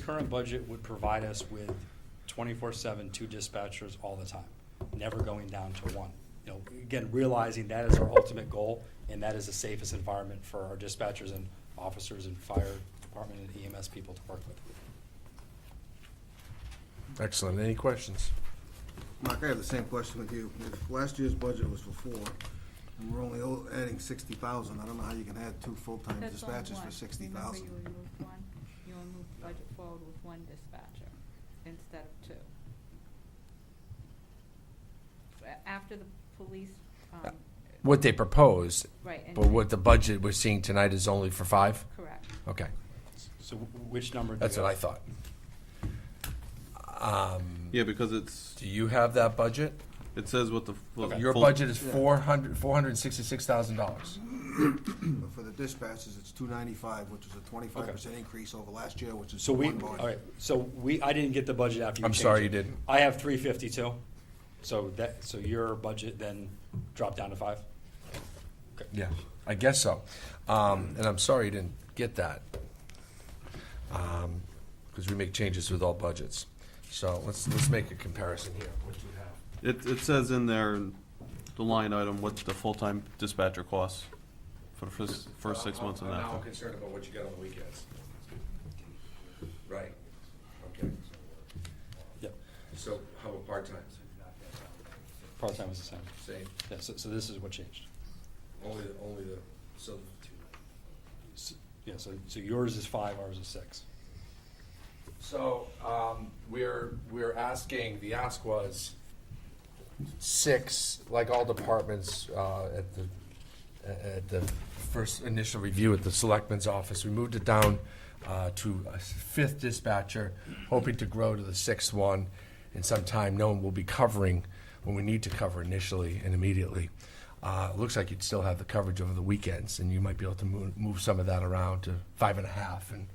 current budget would provide us with 24/7 two dispatchers all the time, never going down to one. You know, again, realizing that is our ultimate goal, and that is the safest environment for our dispatchers and officers and fire department and EMS people to work with. Excellent. Any questions? Mark, I have the same question with you. If last year's budget was for 4, and we're only adding 60,000, I don't know how you can add 2 full-time That's on dispatchers one. for 60,000. Remember, you removed one, you removed the budget forward with one dispatcher instead of 2. After the police, What they proposed, right, and. but what the budget we're seeing tonight is only for 5? Correct. Okay, So which number? do that's you what I have? thought. Yeah, because it's, Do you have that budget? it says what the. Okay. Your full- budget is $466,000. But for the dispatchers, it's 295, which is a 25% increase over last year, which is So we, one body. all right, so I didn't get the budget after you I'm changed sorry it. you didn't. I have 352, so your budget then dropped down to 5? Yeah, I guess so. And I'm sorry you didn't get that. Because we make changes with all budgets. So let's make a comparison here. What do you have? It says in there, the line item, what the full-time dispatcher costs for the first 6 months of I'm now that. concerned about what you get on the weekends. Right, okay. Yep, So how about part-time? part-time was the same. Same, Yeah, so this is what changed. only the, so. Yeah, so yours is 5, ours is 6. So, we're asking, the ask was 6, like all departments, at the first initial review at the Selectmen's office. We moved it down to a 5th dispatcher, hoping to grow to the 6th one in some time, knowing we'll be covering when we need to cover initially and immediately. It looks like you'd still have the coverage over the weekends, and you might be able to move some of that around to 5.5 and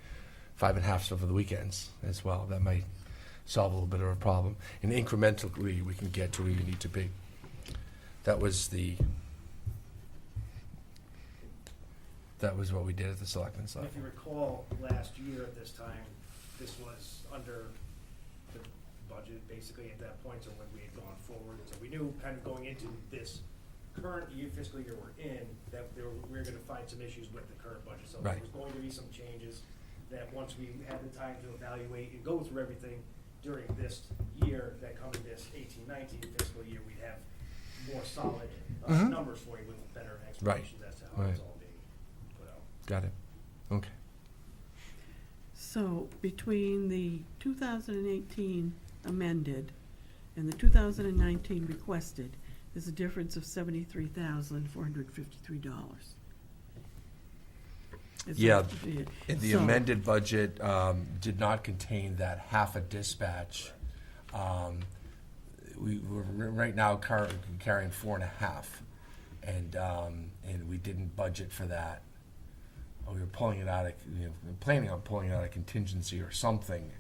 5.5 over the weekends as well. That might solve a little bit of a problem. And incrementally, we can get to where you need to be. That was what we did at the Selectmen's And level. if you recall, last year at this time, this was under the budget, basically at that point, so when we had gone forward. So we knew kind of going into this current year, fiscal year we're in, that we were gonna find some issues with the current budget. So there Right. was going to be some changes that once we had the time to evaluate and go through everything during this year, that coming this 18-19 fiscal year, we'd have more solid numbers for you with better explanations as to how it's Right. all being put out. Got it. Okay. So between the 2018 amended and the 2019 requested, there's a difference of $73,453. Yeah, the So- amended budget did not contain that half a dispatch. We're right now carrying 4.5, and we didn't budget for that. We were pulling it out of, planning on pulling it out of contingency or something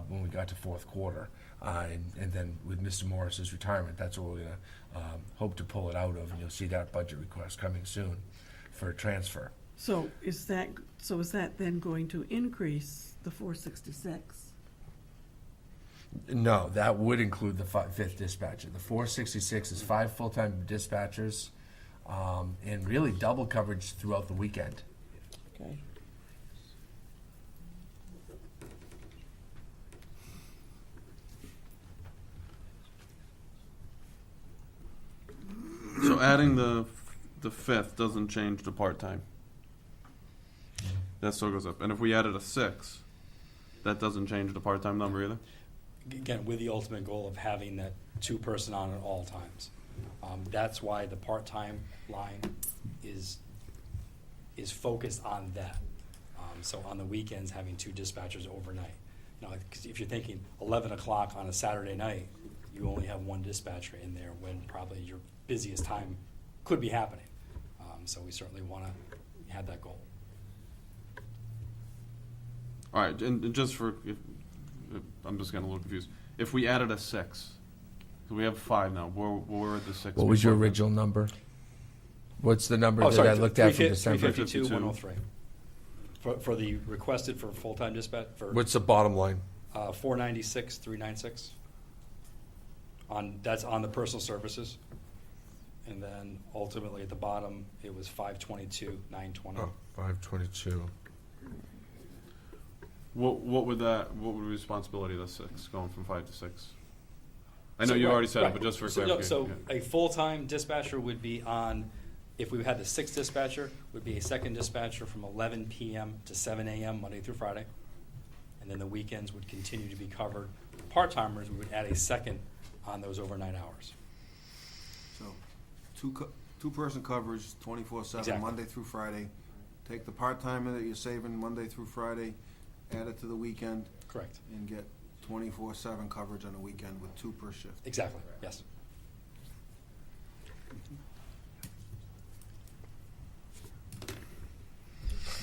when we got to fourth quarter. And then with Mr. Morris's retirement, that's what we're going to hope to pull it out of, and you'll see that budget request coming soon for a transfer. So is that then going to increase the 466? No, that would include the 5th dispatcher. The 466 is 5 full-time dispatchers, and really double coverage throughout the weekend. Okay. So adding the 5th doesn't change the part-time. That still goes up. And if we added a 6, that doesn't change the part-time number either? Again, with the ultimate goal of having that 2-person on at all times. That's why the part-time line is focused on that. So on the weekends, having 2 dispatchers overnight. You know, 'cause if you're thinking 11 o'clock on a Saturday night, you only have 1 dispatcher in there when probably your busiest time could be happening. So we certainly want to have that goal. All right, and just for, if I'm just getting a little confused. If we added a 6, so we have 5 now, where are the 6? What was your before? original number? What's the number Oh, that sorry, I looked at from 350 December? 352, 103. For the requested for full-time dispatch, for What's the bottom line? 496, 396. That's on the personal services. And then ultimately at the bottom, it was 522, 920. Oh, 522. What would the responsibility of the 6, going from 5 to 6? I know So, you right, already said right. it, but just for So, no, clarification. So a full-time dispatcher would be on, if we had the 6th dispatcher, would be a second dispatcher from 11 PM to 7 AM, Monday through Friday. And then the weekends would continue to be covered. Part-timers, we would add a second on those overnight hours. So, two-person coverage, 24/7, Exactly. Monday through Friday. Take the part-timer that you're saving Monday through Friday, add it to the weekend, Correct. and get 24/7 coverage on the weekend with 2 per shift. Exactly, yes.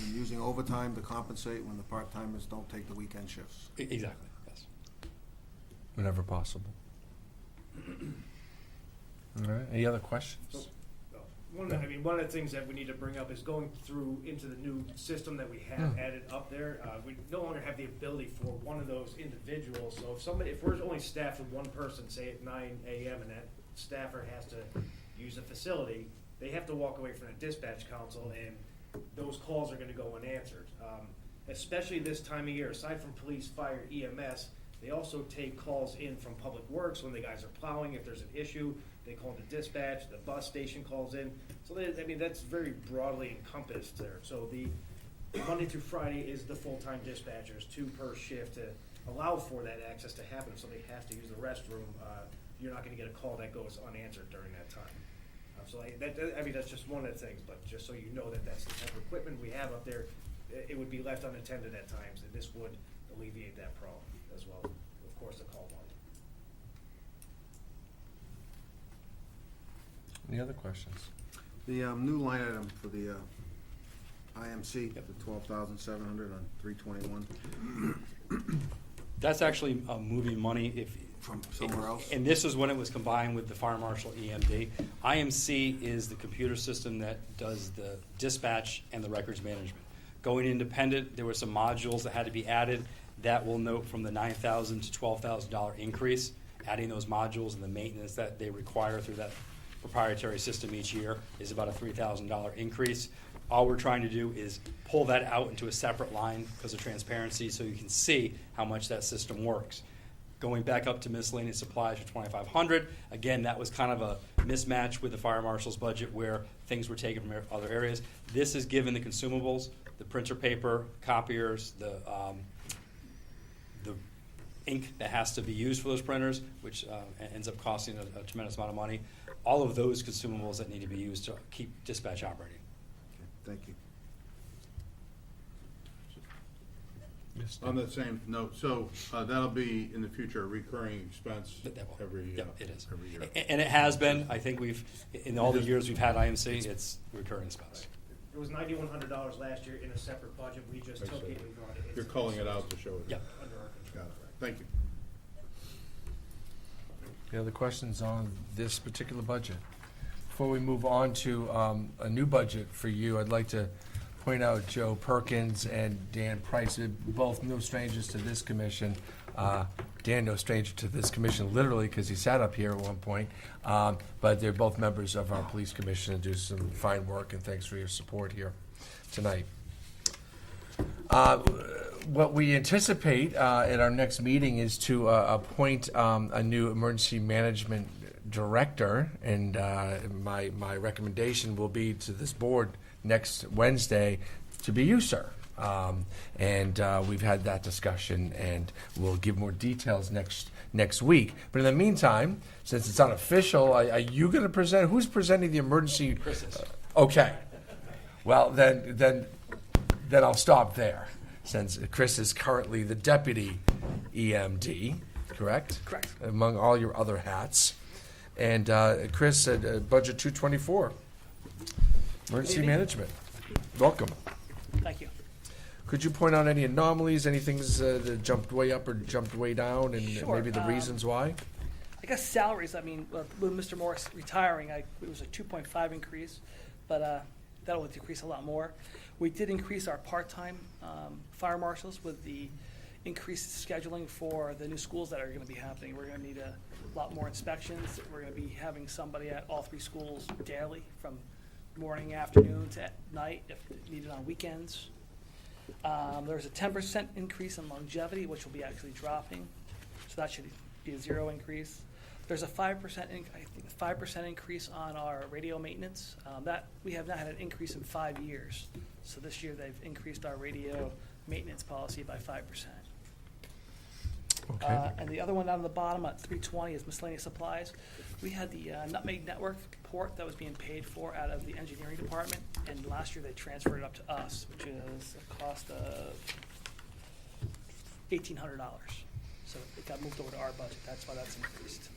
And using overtime to compensate when the part-timers don't take the weekend shifts. Exactly, yes. Whenever possible. All right, any other questions? So, one of the things that we need to bring up is going through into the new system that we have added up there. We no longer have the ability for one of those individuals. So if we're only staffed with one person, say at 9 AM, and that staffer has to use a facility, they have to walk away from the dispatch council, and those calls are gonna go unanswered. Especially this time of year, aside from police, fire, EMS, they also take calls in from public works when the guys are plowing. If there's an issue, they call the dispatch, the bus station calls in. So that's very broadly encompassed there. So the Monday through Friday is the full-time dispatchers, 2 per shift to allow for that access to happen. If somebody has to use the restroom, you're not gonna get a call that goes unanswered during that time. That's just one of the things, but just so you know that's the type of equipment we have up there. It would be left unattended at times, and this would alleviate that problem as well. Of course, the call volume. Any other questions? The new line item for the IMC, the 12,700 on 321, That's actually moving money if. from somewhere else? And this is when it was combined with the fire marshal EMD. IMC is the computer system that does the dispatch and the records management. Going independent, there were some modules that had to be added. That will note from the $9,000 to $12,000 increase. Adding those modules and the maintenance that they require through that proprietary system each year is about a $3,000 increase. All we're trying to do is pull that out into a separate line because of transparency, so you can see how much that system works. Going back up to miscellaneous supplies for $2,500, again, that was kind of a mismatch with the fire marshal's budget where things were taken from other areas. This is given the consumables, the printer paper, copiers, the ink that has to be used for those printers, which ends up costing a tremendous amount of money. All of those consumables that need to be used to keep dispatch operating. Okay, thank you. Yes, On Dan. that same note, so that'll be in the future a recurring expense That will. every Yep, it is. every year. And it has been. I think in all the years we've had IMC, it's recurring expense. It was $9,100 last year in a separate budget. We just I took see. it and brought it into. You're calling it out to show it. Yep. Under our control. Got it. Thank you. Any other questions on this particular budget? Before we move on to a new budget for you, I'd like to point out Joe Perkins and Dan Price, both no strangers to this commission. Dan, no stranger to this commission, literally, because he sat up here at one point. But they're both members of our police commission and do some fine work, and thanks for your support here tonight. What we anticipate at our next meeting is to appoint a new emergency management director, and my recommendation will be to this board next Wednesday to be you, sir. And we've had that discussion, and we'll give more details next week. But in the meantime, since it's unofficial, are you going to present? Who's presenting the emergency? Chris is. Okay. Well, then I'll stop there, since Chris is currently the deputy EMD, correct? Correct. Among all your other hats. And Chris said budget 224, emergency evening. management. Welcome. Thank you. Could you point out any anomalies, any things that jumped way up or jumped way down, and Sure, maybe the reasons why? I guess salaries, with Mr. Morris retiring, it was a 2.5 increase, but that'll decrease a lot more. We did increase our part-time fire marshals with the increased scheduling for the new schools that are going to be happening. We're going to need a lot more inspections. We're going to be having somebody at all 3 schools daily, from morning, afternoon to at night, if needed on weekends. There's a 10% increase in longevity, which will be actually dropping, so that should be a 0 increase. There's a 5% increase on our radio maintenance. That we have not had an increase in 5 years. So this year they've increased our radio maintenance policy by 5%. Okay. And the other one down on the bottom at 320 is miscellaneous supplies. We had the Nutmeg Network port that was being paid for out of the engineering department, and last year they transferred it up to us, which is a cost of $1,800. So it got moved over to our budget. That's why that's increased.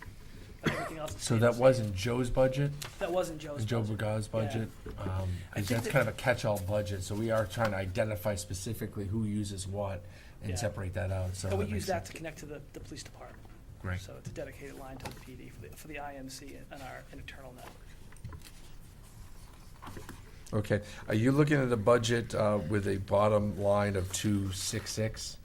But everything else is So stayed that the wasn't Joe's budget? same. That wasn't Joe's Joe budget. Berga's budget? I 'Cause think that's that- kind of a catch-all budget, so we are trying to identify specifically who uses what and Yeah. separate that out, so. But we that use makes that sense. to connect to the police department. Great. So it's a dedicated line to the PD for the IMC and our internal network. Okay, are you looking at a budget with a bottom line of 266?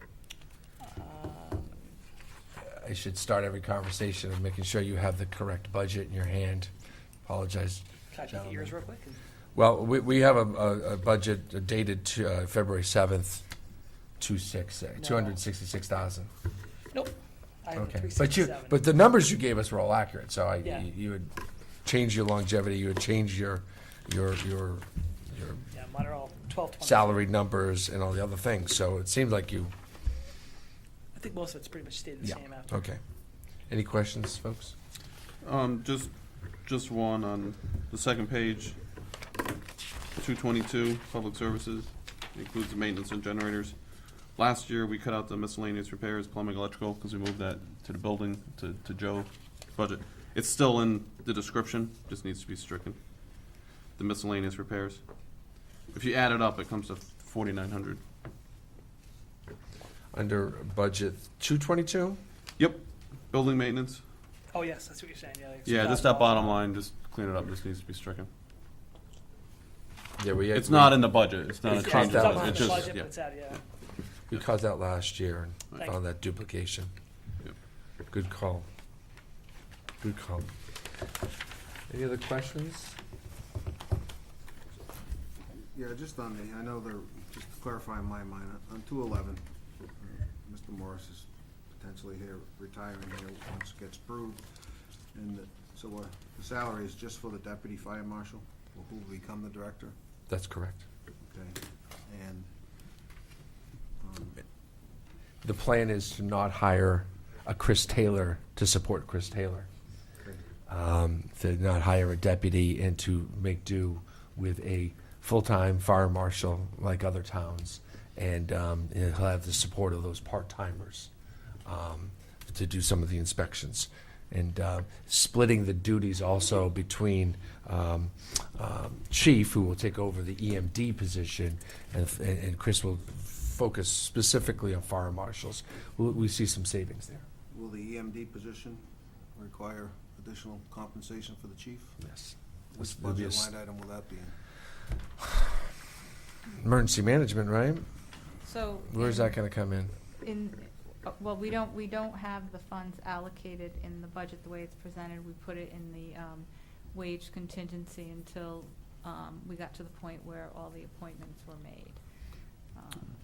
I should start every conversation of making sure you have the correct budget in your hand. Apologize. Can I take the ears real quick? Well, we have a budget dated to February 7th, 266,000. Nope. I have Okay, 367. but the numbers you gave us were all accurate, so Yeah. you would change your longevity, you would change your Yeah, mine are all 12, 20. salary numbers and all the other things, so it seems like you, I think most of it's pretty much stayed the yeah, same after. okay. Any questions, folks? Just one on the second page, 222, public services, includes the maintenance and generators. Last year, we cut out the miscellaneous repairs, plumbing, electrical, because we moved that to the building, to Joe's budget. It's still in the description, just needs to be stricken. The miscellaneous repairs. If you add it up, it comes to 4,900. Under budget 222? Yep, building maintenance. Oh, yes, that's what you're saying, yeah. Yeah, just that bottom line, just clean it up, just needs to be stricken. Yeah, It's not in the budget, it's not a It's change. not It's that up one. on It's the just, budget, yeah. but it's out, yeah. We caused that last year and Thank found that duplication. Yep. Good call. Good call. Any other questions? Yeah, just on the, I know they're, just to clarify in my mind, on 211, Mr. Morris is potentially here, retiring here once it gets approved. And so the salary is just for the deputy fire marshal, who will become the director? That's correct. Okay, and, The plan is to not hire a Chris Taylor to support Chris Taylor. okay, To not hire a deputy and to make do with a full-time fire marshal like other towns. And he'll have the support of those part-timers to do some of the inspections. And splitting the duties also between Chief, who will take over the EMD position, and Chris will focus specifically on fire marshals. We see some savings there. will the EMD position require additional compensation for the chief? Yes. Which There'll be a budget s- line item will that be in? Emergency management, right? So. Where's that gonna come in? Well, we don't have the funds allocated in the budget the way it's presented. We put it in the wage contingency until we got to the point where all the appointments were made.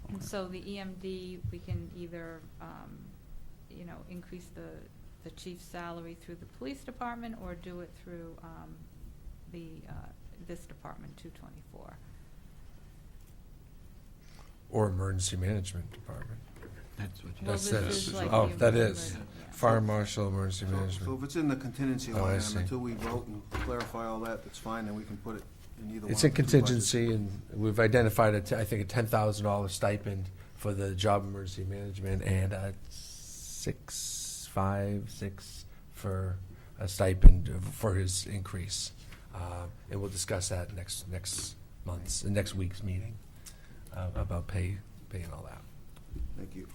And so the EMD, we can either, increase the chief's salary through the police department or do it through this department, 224. Or emergency management department? That's what Well, That's this it. is like Oh, the that is. emergency, yeah. Fire marshal, emergency So management. if it's in the contingency Oh, I line see. item, until we vote and clarify all that, that's fine, then we can put it in either one. It's of in the two budgets. contingency, and we've identified, I think, a $10,000 stipend for the job emergency management, and six for a stipend for his increase. And we'll discuss that next week's meeting, about pay and all that. Thank you.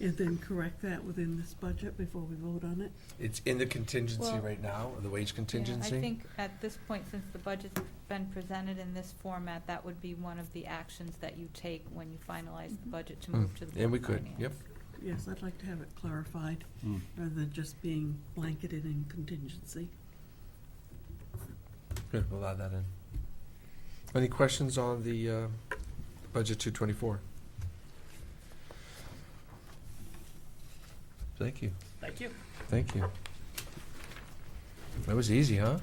and then correct that within this budget before we vote on it? It's in the contingency Well, right now, the wage Yeah, contingency? I think at this point, since the budget's been presented in this format, that would be one of the actions that you take when you finalize the budget to move to the Board And we of could, Finance. yep. Yes, I'd like to have it clarified, rather than just being blanketed in contingency. Good, we'll add that in. Any questions on the budget 224? Thank you, Thank you. thank you. That was easy, huh?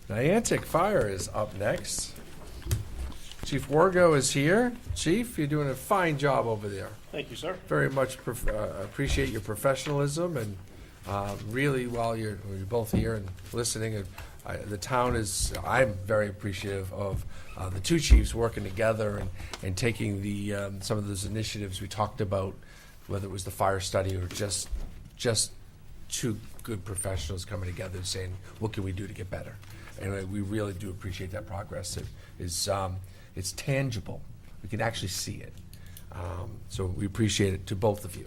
Niantic Fire is up next. Chief Wargo is here. Chief, you're doing a fine job over there. Thank you, sir. Very much appreciate your professionalism, and really, while you're both here and listening, and the town is, I'm very appreciative of the two chiefs working together and taking the some of those initiatives we talked about, whether it was the fire study or just two good professionals coming together and saying, what can we do to get better? And we really do appreciate that progress. It is, it's tangible. We can actually see it. So we appreciate it to both of you.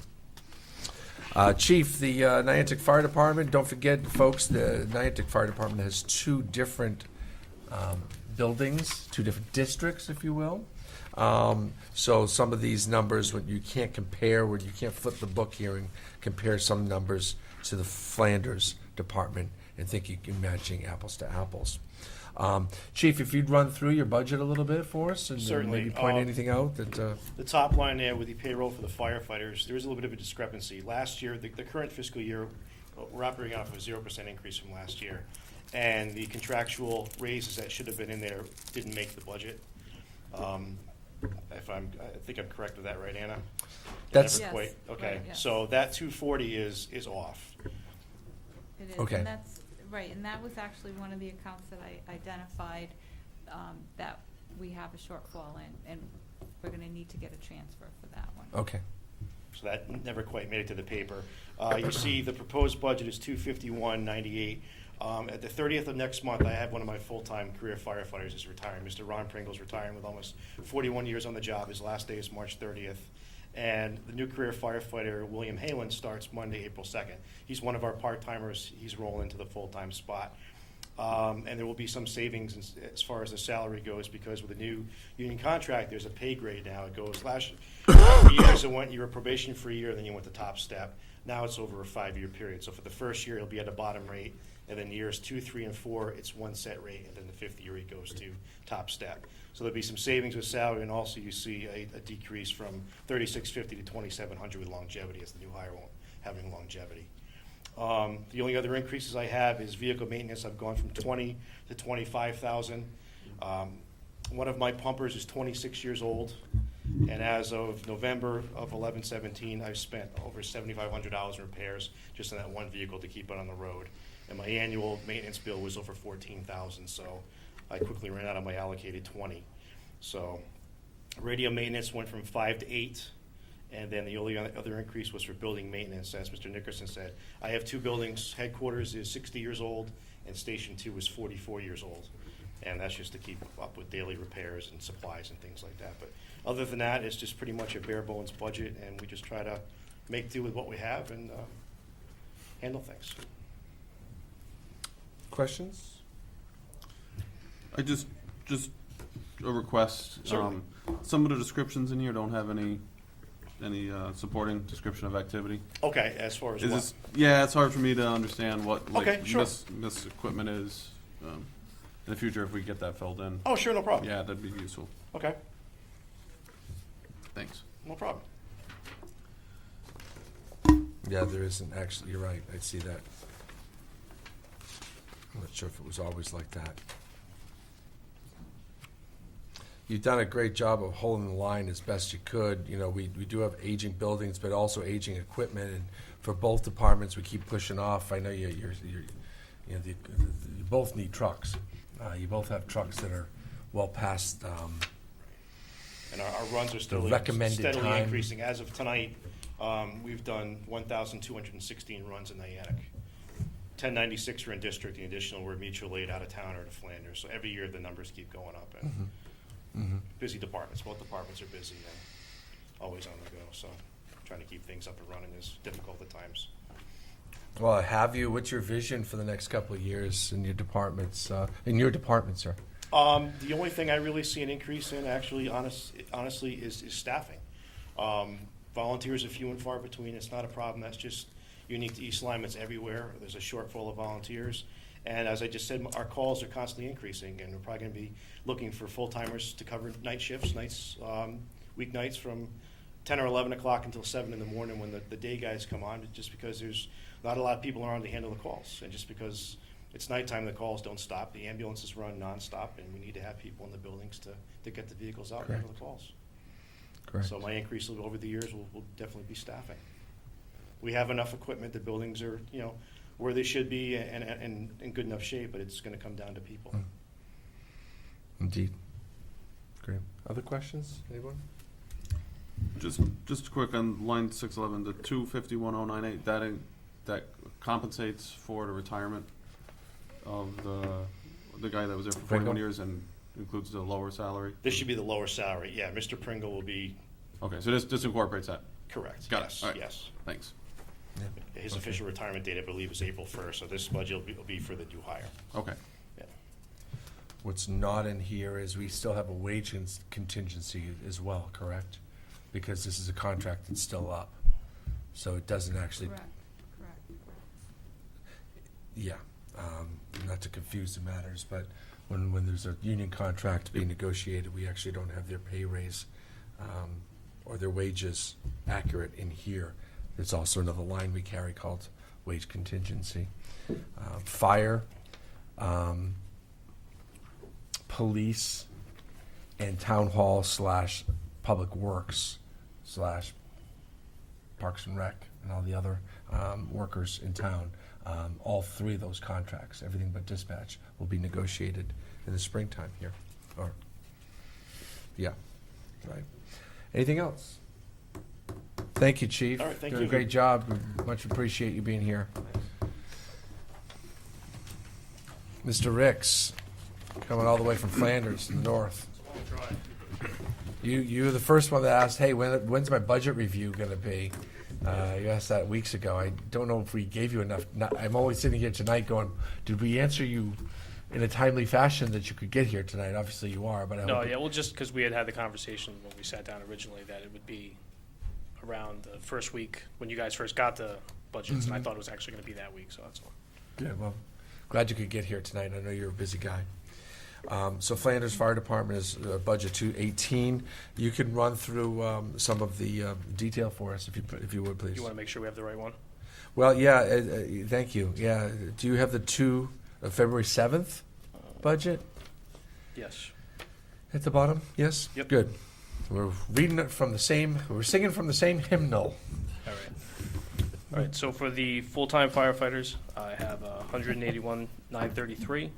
Chief, the Niantic Fire Department, don't forget, folks, the Niantic Fire Department has two different buildings, two different districts, if you will. So some of these numbers, when you can't compare, when you can't flip the book here and compare some numbers to the Flanders Department and think you can matching apples to apples. Chief, if you'd run through your budget a little bit for us and Certainly. maybe point anything out that. The top line there with the payroll for the firefighters, there is a little bit of a discrepancy. Last year, the current fiscal year, we're operating off of a 0% increase from last year. And the contractual raises that should have been in there didn't make the budget. I think I'm correct with that, right, Anna? That's- Never quite- Yes, Okay, right, yes. so that 240 is off. It is, Okay. and that's, right, and that was actually one of the accounts that I identified, that we have a shortfall in, and we're gonna need to get a transfer for that one. Okay. So that never quite made it to the paper. You see, the proposed budget is 251.98. At the 30th of next month, I have one of my full-time career firefighters is retiring. Mr. Ron Pringle's retiring with almost 41 years on the job. His last day is March 30th. And the new career firefighter, William Halen, starts Monday, April 2nd. He's one of our part-timers. He's rolling into the full-time spot. And there will be some savings as far as the salary goes, because with the new union contract, there's a pay grade now. It goes last years, you were probation for a year, then you went to top step. Now it's over a 5-year period. So for the first year, it'll be at a bottom rate, and then years 2, 3, and 4, it's one set rate, and then the 5th year, it goes to top step. So there'll be some savings with salary, and also you see a decrease from $3,650 to $2,700 with longevity, as the new hire won't have any longevity. The only other increases I have is vehicle maintenance. I've gone from 20 to 25,000. One of my pumpers is 26 years old, and as of November of 11/17, I've spent over $7,500 in repairs just on that one vehicle to keep it on the road. And my annual maintenance bill was over $14,000, so I quickly ran out of my allocated 20. So radio maintenance went from 5 to 8. And then the only other increase was for building maintenance, as Mr. Nickerson said. I have 2 buildings. Headquarters is 60 years old, and Station 2 is 44 years old. And that's just to keep up with daily repairs and supplies and things like that. But other than that, it's just pretty much a bare bones budget, and we just try to make do with what we have and handle things. Questions? I just a request. Certainly. Some of the descriptions in here don't have any supporting description of activity. Okay, as far as Is what? this? Yeah, it's hard for me to understand what like Okay, sure. this equipment is. In the future, if we get that filled in. Oh, sure, no problem. Yeah, that'd be useful. Okay, Thanks. no problem. Yeah, there isn't actually, you're right, I see that. I'm not sure if it was always like that. You've done a great job of holding the line as best you could. You know, we do have aging buildings, but also aging equipment, and for both departments, we keep pushing off. I know you both need trucks. You both have trucks that are well past, And our runs are still The recommended steadily time. increasing. As of tonight, we've done 1,216 runs in Niantic. 1096 are in district, the additional were mutual aid out of town or to Flanders. So every year, the numbers keep going up. And busy departments. Both departments are busy and always on the go, so trying to keep things up and running is difficult at times. Well, have you, what's your vision for the next couple of years in your departments, sir? The only thing I really see an increase in, actually, honestly, is staffing. Volunteers are few and far between. It's not a problem. That's just unique to East Lyme. It's everywhere. There's a shortfall of volunteers. And as I just said, our calls are constantly increasing, and we're probably going to be looking for full-timers to cover night shifts, weeknights from 10 or 11 o'clock until 7 in the morning when the day guys come on, just because there's not a lot of people around to handle the calls. And just because it's nighttime, the calls don't stop. The ambulances run nonstop, and we need to have people in the buildings to get the vehicles out and handle the calls. Correct. So my increase over the years will definitely be staffing. We have enough equipment. The buildings are, where they should be and in good enough shape, but it's going to come down to people. Indeed. Great. Other questions, anyone? Just quick on line 611, the 251,098, that compensates for the retirement of the guy that was there for 41 Pringle? years and includes the lower salary? This should be the lower salary. Yeah, Mr. Pringle will be Okay, so this incorporates that. correct. Got Yes, it. All right. yes. Thanks. His Okay. official retirement date, I believe, is April 1st, so this budget will be for the new hire. Okay. Yeah. What's not in here is we still have a wage contingency as well, correct? Because this is a contract that's still up. So it doesn't actually, Correct. yeah, not to confuse the matters, but when there's a union contract being negotiated, we actually don't have their pay raise or their wages accurate in here. There's also another line we carry called wage contingency. Fire, police, and town hall / public works / parks and rec and all the other workers in town. All three of those contracts, everything but dispatch, will be negotiated in the springtime here. Or, yeah, right. Anything else? Thank you, Chief. All right, thank Doing you. a great job. We much appreciate you being here. Mr. Ricks, coming all the way from Flanders in the north. You were the first one that asked, hey, when's my budget review going to be? You asked that weeks ago. I don't know if we gave you enough. I'm always sitting here tonight going, did we answer you in a timely fashion that you could get here tonight? Obviously you are, but I No, hope yeah, well, just because we had the conversation when we sat down originally that it would be around the first week when you guys first got the budgets, and I thought it was actually going to be that week, so that's all. Good. Well, glad you could get here tonight. I know you're a busy guy. So Flanders Fire Department is budget 218. You can run through some of the detail for us if you would, please. You want to make sure we have the right one? Well, yeah, thank you. Yeah, do you have the February 7th budget Yes. at the bottom? Yes? Yep. Good. We're reading it from we're singing from the same hymnal. All right. All right, so for the full-time firefighters, I have 181,933.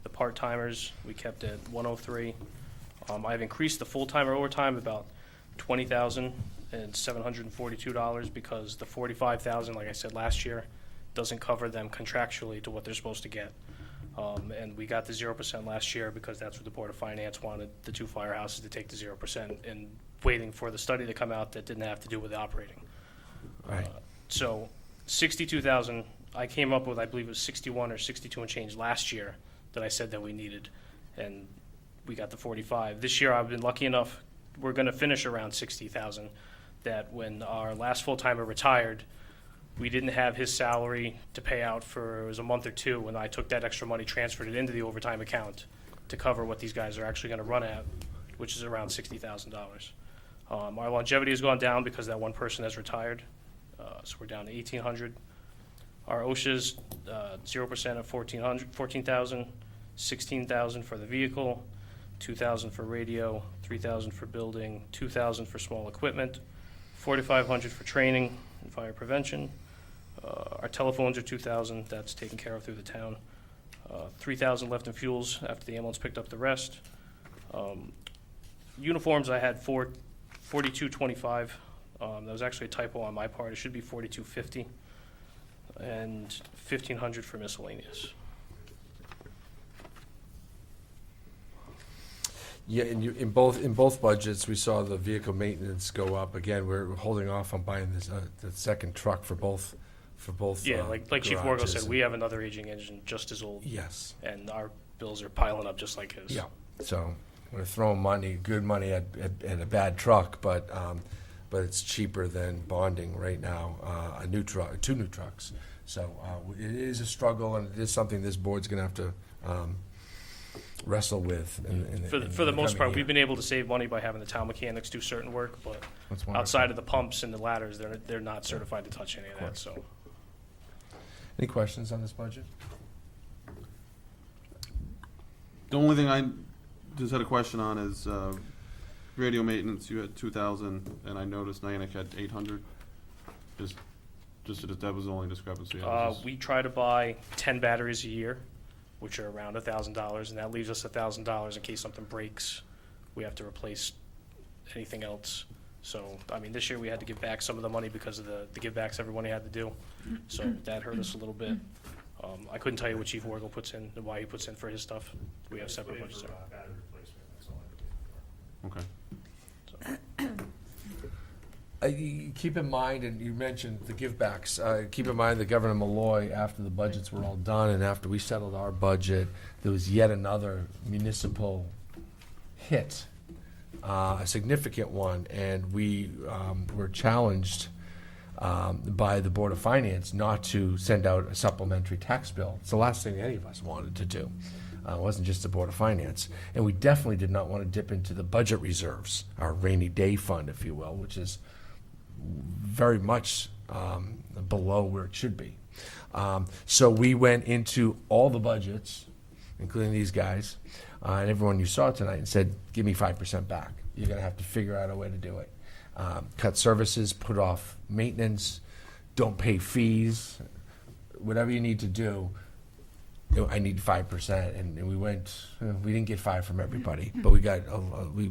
The part-timers, we kept at 103. I've increased the full-time or overtime about $20,742 because the $45,000, like I said last year, doesn't cover them contractually to what they're supposed to get. And we got the 0% last year because that's what the Board of Finance wanted the two firehouses to take the 0% and waiting for the study to come out that didn't have to do with operating. Right. So 62,000, I came up with, I believe it was 61 or 62 and change last year that I said that we needed, and we got the 45. This year I've been lucky enough, we're going to finish around 60,000, that when our last full-timer retired, we didn't have his salary to pay out for, it was a month or two, when I took that extra money, transferred it into the overtime account to cover what these guys are actually going to run at, which is around $60,000. Our longevity has gone down because that one person has retired, so we're down to 1,800. Our OSHA's 0% of 14,000, 16,000 for the vehicle, 2,000 for radio, 3,000 for building, 2,000 for small equipment, 4,500 for training and fire prevention. Our telephones are 2,000. That's taken care of through the town. 3,000 left in fuels after the ambulance picked up the rest. Uniforms, I had 42.25. That was actually a typo on my part. It should be 42.50. And 1,500 for miscellaneous. Yeah, and in both budgets, we saw the vehicle maintenance go up. Again, we're holding off on buying this, the second truck for both. Yeah, like Chief Wargo garages said, and- we have another aging engine just as old. Yes. And our bills are piling up just like his. Yeah, so we're throwing good money at a bad truck, but it's cheaper than bonding right now, two new trucks. So it is a struggle, and it is something this board's gonna have to wrestle with. For the most coming part, year. we've been able to save money by having the town mechanics do certain work, but That's wonderful. outside of the pumps and the ladders, they're not certified to touch any of that, so. Any questions on this budget? The only thing I just had a question on is radio maintenance. You had 2,000, and I noticed Nyack had 800. That was the only discrepancy. We try to buy 10 batteries a year, which are around $1,000, and that leaves us $1,000 in case something breaks. We have to replace anything else. So, I mean, this year we had to give back some of the money because of the give backs everybody had to do. So that hurt us a little bit. I couldn't tell you what Chief Wargo puts in and why he puts in for his stuff. We have separate budgets there. Battery replacement, that's all I did for. Okay. Keep in mind, and you mentioned the givebacks, keep in mind that Governor Malloy, after the budgets were all done and after we settled our budget, there was yet another municipal hit, a significant one, and we were challenged by the Board of Finance not to send out a supplementary tax bill. It's the last thing any of us wanted to do. It wasn't just the Board of Finance. And we definitely did not want to dip into the budget reserves, our rainy day fund, if you will, which is very much below where it should be. So we went into all the budgets, including these guys, and everyone you saw tonight, and said, give me 5% back. You're going to have to figure out a way to do it. Cut services, put off maintenance, don't pay fees, whatever you need to do. I need 5%, and we went. We didn't get 5 from everybody, but we got. We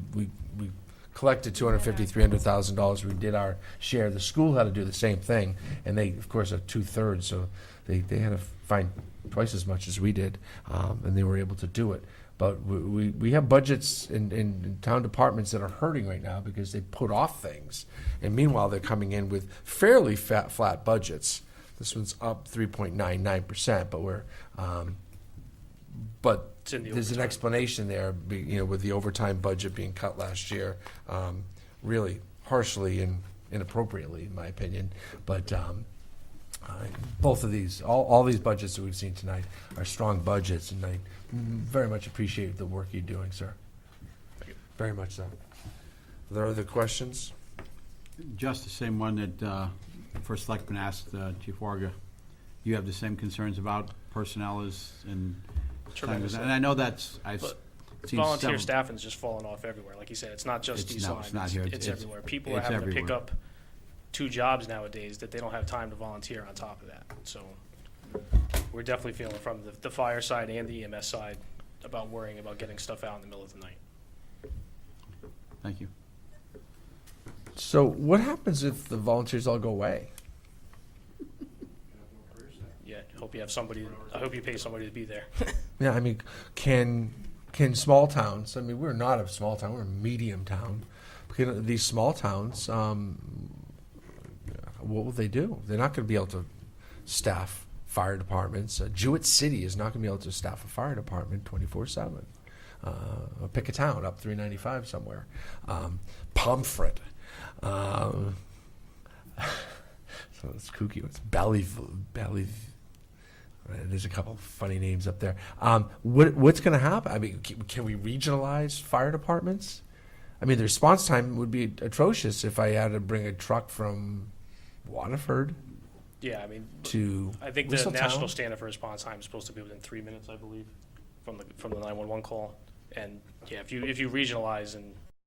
collected $250,000, $300,000. We did our share. The school had to do the same thing, and they, of course, are 2/3, so they had to find twice as much as we did, and they were able to do it. But we have budgets in town departments that are hurting right now because they put off things, and meanwhile they're coming in with fairly flat budgets. This one's up 3.99%, but It's in the there's an overtime. explanation there, with the overtime budget being cut last year, really harshly and inappropriately, in my opinion. But both of these, all these budgets that we've seen tonight are strong budgets, and I very much appreciate the work you're doing, sir. Thank you. Very much so. Are there other questions? Just the same one that First Selectman asked Chief Warga. You have the same concerns about personnel as and Tremendously. and I know that's I've But seen volunteer several- staffing's just falling off everywhere. Like you said, it's not just East Lyme. it's not here. It's everywhere. People are it's having to pick everywhere. up 2 jobs nowadays that they don't have time to volunteer on top of that. So we're definitely feeling from the fire side and the EMS side about worrying about getting stuff out in the middle of the night. Thank you. So what happens if the volunteers all go away? Yeah, hope you have somebody. I hope you pay somebody to be there. Yeah, I mean, can small towns? I mean, we're not a small town; we're a medium town. Can these small towns, what will they do? They're not going to be able to staff fire departments. Jewett City is not going to be able to staff a fire department 24/7. Pick a town up 395 somewhere. Pomfret. So it's kooky. It's Belly. There's a couple of funny names up there. What's going to happen? I mean, can we regionalize fire departments? I mean, the response time would be atrocious if I had to bring a truck from Waterford Yeah, I mean, to I think the Whistletown? national standard for response time is supposed to be within 3 minutes, I believe, from the 911 call. And yeah, if you regionalize and